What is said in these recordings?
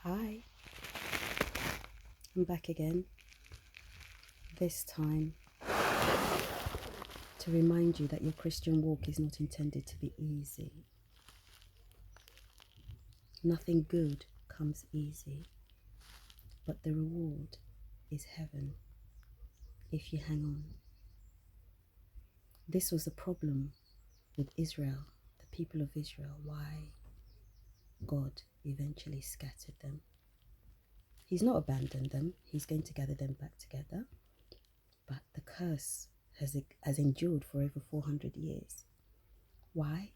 Hi, I'm back again, this time to remind you that your Christian walk is not intended to be easy. Nothing good comes easy, but the reward is heaven if you hang on. This was the problem with Israel, the people of Israel, why God eventually scattered them. He's not abandoned them, he's going to gather them back together, but the curse has endured for over 400 years. Why?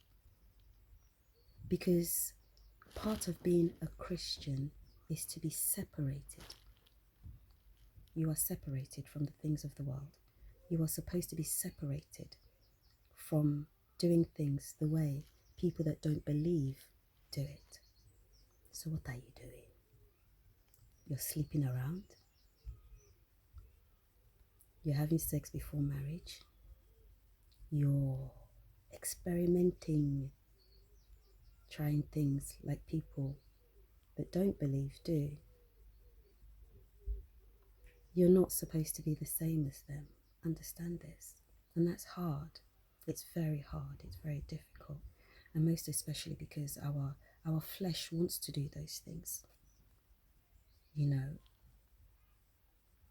Because part of being a Christian is to be separated. You are separated from the things of the world. You are supposed to be separated from doing things the way people that don't believe do it. So what are you doing? You're sleeping around. You're having sex before marriage. You're experimenting, trying things like people that don't believe do. You're not supposed to be the same as them. Understand this. And that's hard. It's very hard. It's very difficult. And most especially because our flesh wants to do those things.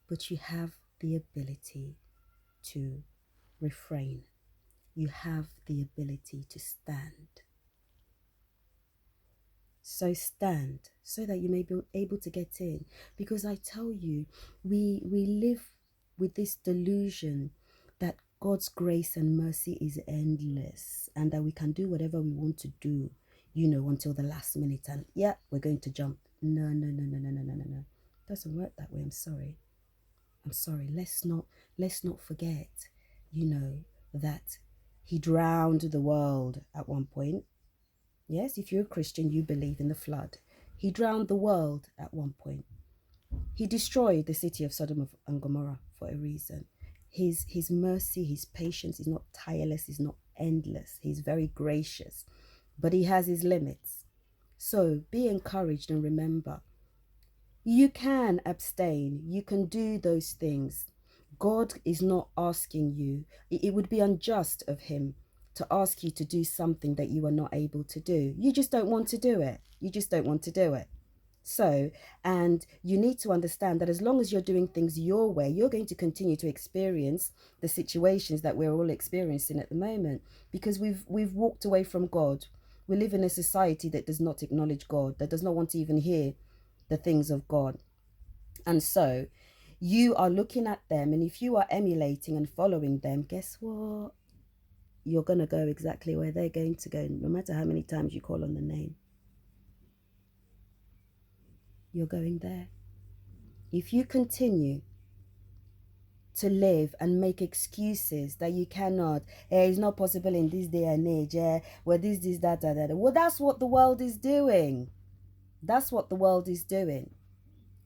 But you have the ability to refrain. You have the ability to stand. So stand so that you may be able to get in. Because I tell you, we live with this delusion that God's grace and mercy is endless and that we can do whatever we want to do, until the last minute and we're going to jump. No. It doesn't work that way. I'm sorry. Let's not forget, that he drowned the world at one point. Yes, if you're a Christian, you believe in the flood. He drowned the world at one point. He destroyed the city of Sodom and Gomorrah for a reason. His mercy, his patience is not tireless, is not endless. He's very gracious, but he has his limits. So be encouraged and remember, you can abstain. You can do those things. God is not asking you. It would be unjust of him to ask you to do something that you are not able to do. You just don't want to do it. You just don't want to do it. So, and you need to understand that as long as you're doing things your way, you're going to continue to experience the situations that we're all experiencing at the moment, because we've walked away from God. We live in a society that does not acknowledge God, that does not want to even hear the things of God. And so you are looking at them, and if you are emulating and following them, guess what? You're going to go exactly where they're going to go, no matter how many times you call on the name. You're going there. If you continue to live and make excuses that you cannot, it's not possible in this day and age, well, this, that, well, that's what the world is doing. That's what the world is doing.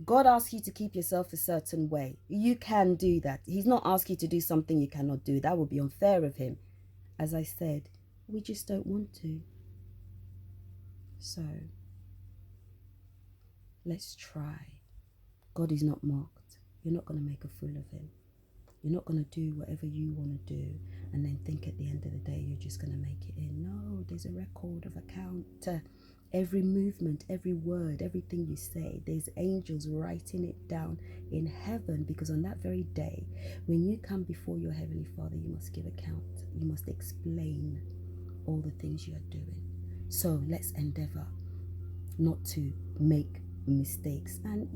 God asks you to keep yourself a certain way. You can do that. He's not asking you to do something you cannot do. That would be unfair of him. As I said, we just don't want to. So, let's try. God is not mocked. You're not going to make a fool of him. You're not going to do whatever you want to do and then think at the end of the day you're just going to make it in. No, there's a record of account. Every movement, every word, everything you say, there's angels writing it down in heaven, because on that very day, when you come before your Heavenly Father, you must give account. You must explain all the things you are doing. So let's endeavor not to make mistakes. And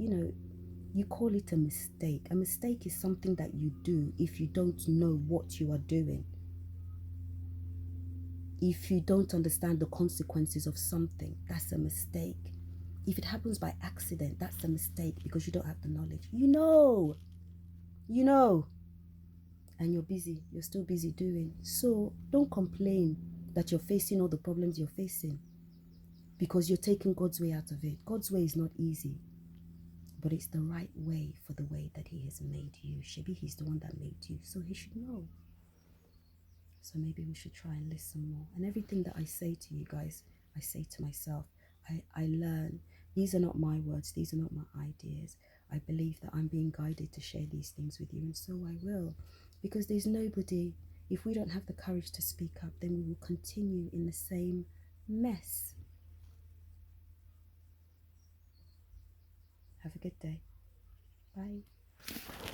you call it a mistake. A mistake is something that you do if you don't know what you are doing. If you don't understand the consequences of something, that's a mistake. If it happens by accident, that's a mistake because you don't have the knowledge. You know, and you're busy. You're still busy doing. So don't complain that you're facing all the problems you're facing because you're taking God's way out of it. God's way is not easy, but it's the right way for the way that he has made you. Shebi, he's the one that made you, so he should know. So maybe we should try and listen more. And everything that I say to you guys, I say to myself. I learn These are not my words, these are not my ideas. I believe that I'm being guided to share these things with you, and so I will. Because there's nobody, if we don't have the courage to speak up, then we will continue in the same mess. Have a good day. Bye.